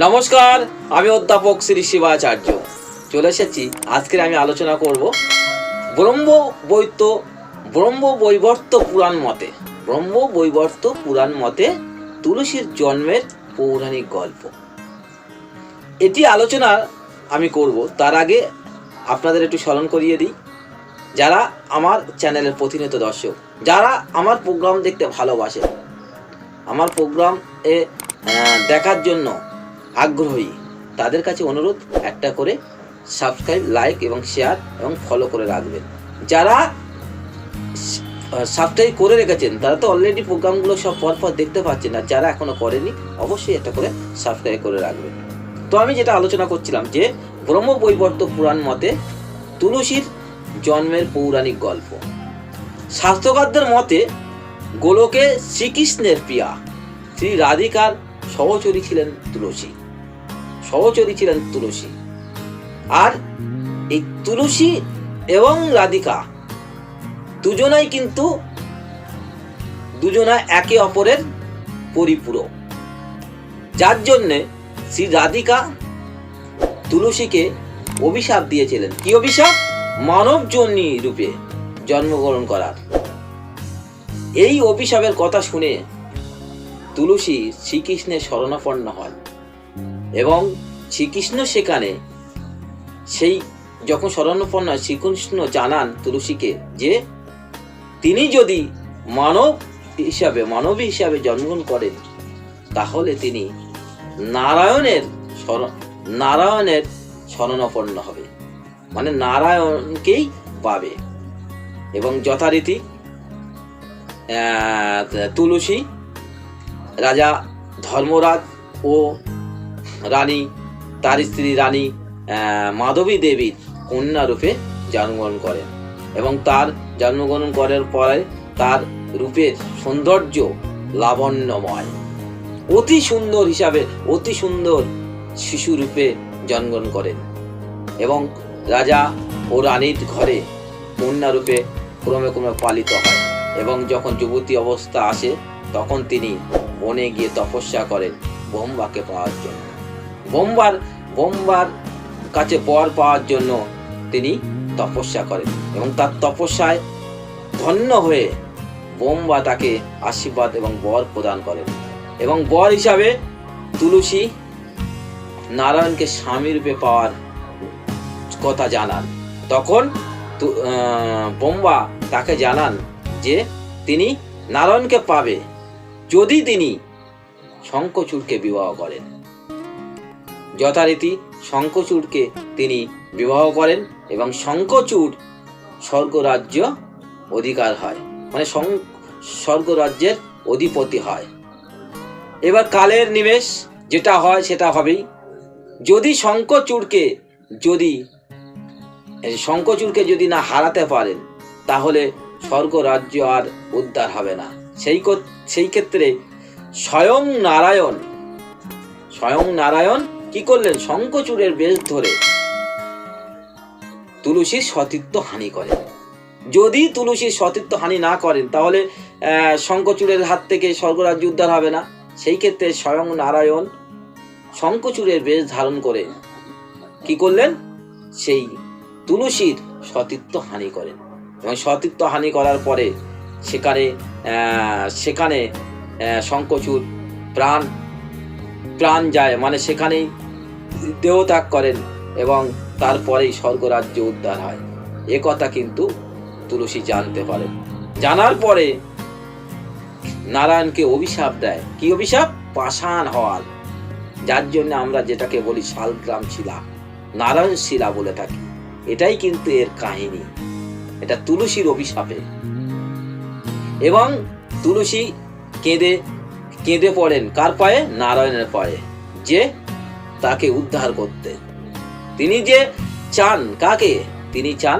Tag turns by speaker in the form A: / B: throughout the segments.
A: নমস্কার, আমি অধ্যাপক শ্রী শিবাচার্য চলে এসেছি। আজকে আমি আলোচনা করব ব্রহ্মবৈবর্ত পুরাণ মতে তুলসীর জন্মের পৌরাণিক গল্প। এটি আলোচনা আমি করব, তার আগে আপনাদের একটু স্মরণ করিয়ে দিই, যারা আমার চ্যানেলের প্রতিনিয়ত দর্শক, যারা আমার প্রোগ্রাম দেখতে ভালোবাসে, আমার প্রোগ্রাম দেখার জন্য আগ্রহী, তাদের কাছে অনুরোধ, একটা করে সাবস্ক্রাইব, লাইক এবং শেয়ার এবং ফলো করে রাখবেন। যারা সাবস্ক্রাইব করে রেখেছেন তারা তো অলরেডি প্রোগ্রামগুলো সব পরপর দেখতে পাচ্ছেন, আর যারা এখনো করেনি অবশ্যই একটা করে সাবস্ক্রাইব করে রাখবেন। তো আমি যেটা আলোচনা করছিলাম যে ব্রহ্মবৈবর্ত পুরাণ মতে তুলসীর জন্মের পৌরাণিক গল্প। শাস্ত্রকারদের মতে গোলকে শ্রীকৃষ্ণের প্রিয়া শ্রী রাধিকার সহচরী ছিলেন তুলসী। আর এই তুলসী এবং রাধিকা দুজনাই একে অপরের পরিপূরক, যার জন্যে শ্রী রাধিকা তুলসীকে অভিশাপ দিয়েছিলেন। কি অভিশাপ? মানব জন্মী রূপে জন্মগ্রহণ করার। এই অভিশাপের কথা শুনে তুলসী শ্রীকৃষ্ণের শরণাপন্ন হয় এবং শ্রীকৃষ্ণ সেখানে যখন শরণাপন্ন হয়, শ্রীকৃষ্ণ জানান তুলসীকে যে তিনি যদি মানবী হিসাবে জন্মগ্রহণ করেন তাহলে তিনি নারায়ণের শরণাপন্ন হবে, মানে নারায়ণকেই পাবে। এবং যথারীতি তুলসী রাজা ধর্মরাজ ও রানী, তার স্ত্রী রানী মাধবী দেবীর কন্যা রূপে জন্মগ্রহণ করেন এবং তার জন্মগ্রহণ করার পরে তার রূপের সৌন্দর্য লাবণ্যময়, অতি সুন্দর শিশু রূপে জন্মগ্রহণ করেন এবং রাজা ও রানীর ঘরে কন্যা রূপে ক্রমে পালিত হয়। এবং যখন যুবতী অবস্থা আসে তখন তিনি বনে গিয়ে তপস্যা করেন ব্রহ্মাকে পাওয়ার জন্য। ব্রহ্মার কাছে বর পাওয়ার জন্য তিনি তপস্যা করেন এবং তার তপস্যায় ধন্য হয়ে ব্রহ্মা তাকে আশীর্বাদ এবং বর প্রদান করেন এবং বর হিসাবে তুলসী নারায়ণকে স্বামী রূপে পাওয়ার কথা জানান। তখন ব্রহ্মা তাকে জানান যে তিনি নারায়ণকে পাবে যদি তিনি শঙ্খচূড়কে বিবাহ করেন। যথারীতি শঙ্খচূড়কে তিনি বিবাহ করেন এবং শঙ্খচূড় স্বর্গরাজ্য অধিকার হয়, মানে স্বর্গরাজ্যের অধিপতি হয়। এবার কালের নিমেষ যেটা হয় সেটা হবেই। যদি শঙ্খচূড়কে যদি না হারাতে পারেন তাহলে স্বর্গরাজ্য আর উদ্ধার হবে না। সেই ক্ষেত্রে স্বয়ং নারায়ণ কি করলেন? শঙ্খচূড়ের বেশ ধরে তুলসীর সতীত্ব হানি করেন। যদি তুলসীর সতীত্ব হানি না করেন তাহলে শঙ্খচূড়ের হাত থেকে স্বর্গরাজ্য উদ্ধার হবে না। সেই ক্ষেত্রে স্বয়ং নারায়ণ শঙ্খচূড়ের বেশ ধারণ করে কি করলেন? সেই তুলসীর সতীত্ব হানি করেন এবং সতীত্ব হানি করার পরে সেখানে শঙ্খচূড় প্রাণ যায়, মানে সেখানেই দেহত্যাগ করেন এবং তারপরেই স্বর্গরাজ্য উদ্ধার হয়। এ কথা কিন্তু তুলসী জানতে পারেন। জানার পরে নারায়ণকে অভিশাপ দেয়। কি অভিশাপ? পাষাণ হওয়ার, যার জন্য আমরা যেটাকে বলি শালগ্রাম শিলা, নারায়ণ শিলা বলে থাকি। এটাই কিন্তু এর কাহিনী, এটা তুলসীর অভিশাপে। এবং তুলসী কেঁদে পড়েন কার পায়ে? নারায়ণের পায়ে, যে তাকে উদ্ধার করতে। তিনি যে চান কাকে? তিনি চান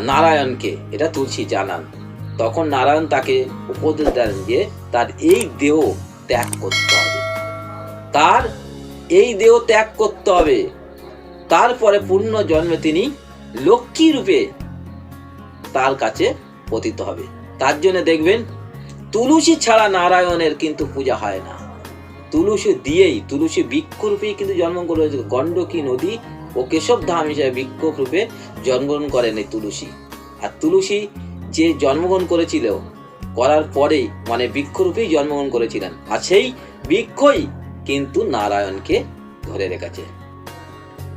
A: নারায়ণকে। এটা তুলসী জানান। তখন নারায়ণ তাকে উপদেশ দেন যে তার এই দেহ ত্যাগ করতে হবে, তারপরে পূর্ণ জন্মে তিনি লক্ষ্মী রূপে তার কাছে পতিত হবে। তার জন্য দেখবেন তুলসী ছাড়া নারায়ণের কিন্তু পূজা হয় না। তুলসী দিয়েই, তুলসী বৃক্ষরূপেই কিন্তু জন্মগ্রহণ করেছিল। গণ্ডকী নদী ও কেশব ধাম হিসেবে বৃক্ষরূপে জন্মগ্রহণ করেন এই তুলসী। আর তুলসী যে জন্মগ্রহণ করেছিল, করার পরেই মানে বৃক্ষরূপেই জন্মগ্রহণ করেছিলেন, আর সেই বৃক্ষই কিন্তু নারায়ণকে ধরে রেখেছে।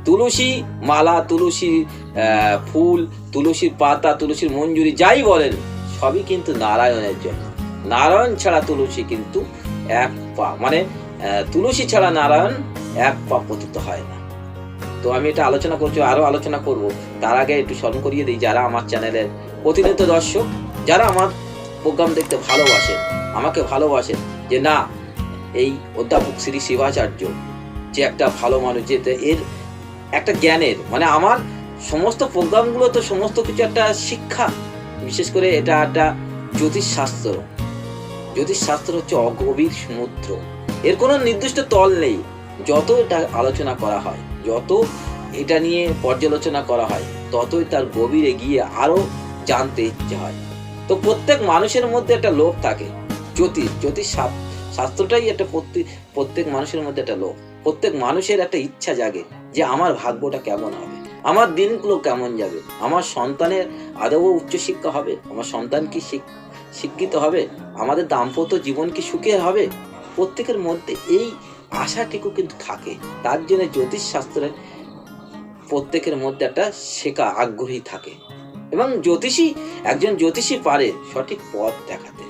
A: তুলসী মালা, তুলসী ফুল, তুলসীর পাতা, তুলসীর মঞ্জুরি যাই বলেন, সবই কিন্তু নারায়ণের জন্য। নারায়ণ ছাড়া তুলসী কিন্তু এক পা, মানে তুলসী ছাড়া নারায়ণ এক পা পতিত হয় না। তো আমি এটা আলোচনা করছি, আরো আলোচনা করব। তার আগে একটু স্মরণ করিয়ে দিই, যারা আমার চ্যানেলের প্রতিনিয়ত দর্শক, যারা আমার প্রোগ্রাম দেখতে ভালোবাসেন, আমাকে ভালোবাসেন, যে না এই অধ্যাপক শ্রী শিবাচার্য যে একটা ভালো মানুষ, যে এর একটা জ্ঞানের, মানে আমার সমস্ত প্রোগ্রামগুলো তো সমস্ত কিছু একটা শিক্ষা। বিশেষ করে এটা একটা জ্যোতিষশাস্ত্র। জ্যোতিষশাস্ত্র হচ্ছে অগভীর সমুদ্র, এর কোনো নির্দিষ্ট তল নেই। যত এটা আলোচনা করা হয়, যত এটা নিয়ে পর্যালোচনা করা হয়, ততই তার গভীরে গিয়ে আরো জানতে ইচ্ছে হয়। তো প্রত্যেক মানুষের মধ্যে একটা লোভ থাকে। জ্যোতিষ শাস্ত্রটাই একটা প্রত্যেক মানুষের মধ্যে একটা লোভ। প্রত্যেক মানুষের একটা ইচ্ছা জাগে যে আমার ভাগ্যটা কেমন হবে, আমার দিনগুলো কেমন যাবে, আমার সন্তানের আদৌ উচ্চশিক্ষা হবে, আমার সন্তান কি শিক্ষিত হবে, আমাদের দাম্পত্য জীবন কি সুখের হবে। প্রত্যেকের মধ্যে এই আশাটুকু কিন্তু থাকে। তার জন্য জ্যোতিষ শাস্ত্রের প্রত্যেকের মধ্যে একটা শেখা আগ্রহী থাকে, এবং একজন জ্যোতিষী পারে সঠিক পথ দেখাতে।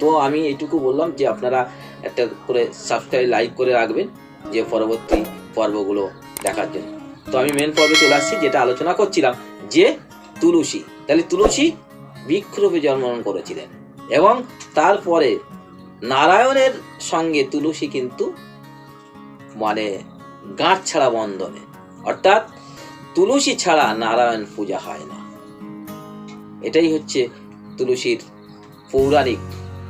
A: তো আমি এইটুকু বললাম যে আপনারা একটা করে সাবস্ক্রাইব, লাইক করে রাখবেন, যে পরবর্তী পর্বগুলো দেখার জন্য। তো আমি মেন পর্বে চলে আসছি, যেটা আলোচনা করছিলাম যে তুলসী। তাহলে তুলসী বৃক্ষরূপে জন্মগ্রহণ করেছিলেন, এবং তারপরে নারায়ণের সঙ্গে তুলসী কিন্তু মানে গাঁট ছাড়া বন্ধনে, অর্থাৎ তুলসী ছাড়া নারায়ণ পূজা হয় না। এটাই হচ্ছে তুলসীর পৌরাণিক,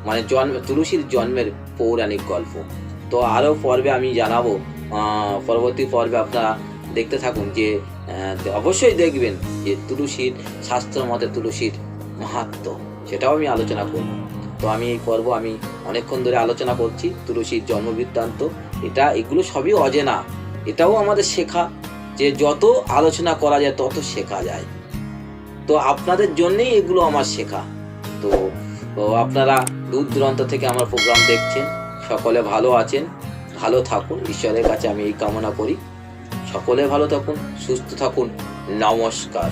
A: মানে তুলসীর জন্মের পৌরাণিক গল্প। তো আরো পর্বে আমি জানাবো, পরবর্তী পর্বে আপনারা দেখতে থাকুন, যে অবশ্যই দেখবেন যে তুলসীর শাস্ত্র মতে তুলসীর মাহাত্ম্য, সেটাও আমি আলোচনা করব। তো আমি এই পর্ব আমি অনেকক্ষণ ধরে আলোচনা করছি তুলসীর জন্মবৃত্তান্ত। এগুলো সবই অজেনা, এটাও আমাদের শেখা, যে যত আলোচনা করা যায় তত শেখা যায়। তো আপনাদের জন্যই এগুলো আমার শেখা। তো আপনারা দূর দূরান্ত থেকে আমার প্রোগ্রাম দেখছেন, সকলে ভালো আছেন, ভালো থাকুন, ঈশ্বরের কাছে আমি এই কামনা করি। সকলে ভালো থাকুন, সুস্থ থাকুন। নমস্কার।